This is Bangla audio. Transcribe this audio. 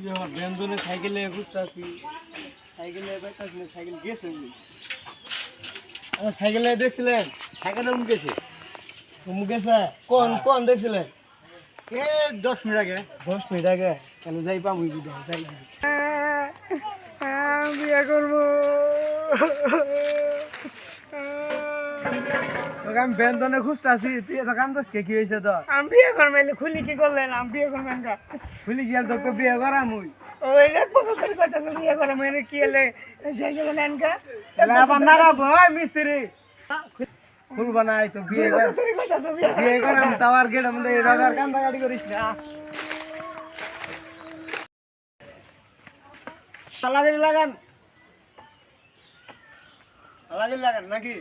আমার বেন্দনে সাইকেলে বুঝতেছি সাইকেলে বেটাছি সাইকেল গেছে আমার সাইকেলে দেখছিলেন সাইকেলে গেছে তুমি গেছে কোন কোন দেখছিলেন 10 মিনিট আগে 10 মিনিট আগে কেন যাই পাবো যাই বিয়ে করবো আমি বেন্দনে খুঁজতেছি তুই এত কান্দস কি হয়েছে তো আমি বিয়ে করবেন খুলি কি করলেন আমি বিয়ে করবেন কা খুলি গিয়াল তো বিয়ে করা মুই ওই 1 বছর ধরে কইতাছে বিয়ে করে মানে কি হলে শেষ হলো নেন কা আবার নাগাবো মিস্ত্রি খুলবা না তো বিয়ে ধরে কইতাছে বিয়ে করাম তাওয়ার গেটের মধ্যে এভাবে আর কান্দা গাড়ি করিস না তালা গাড়ি লাগান নাকি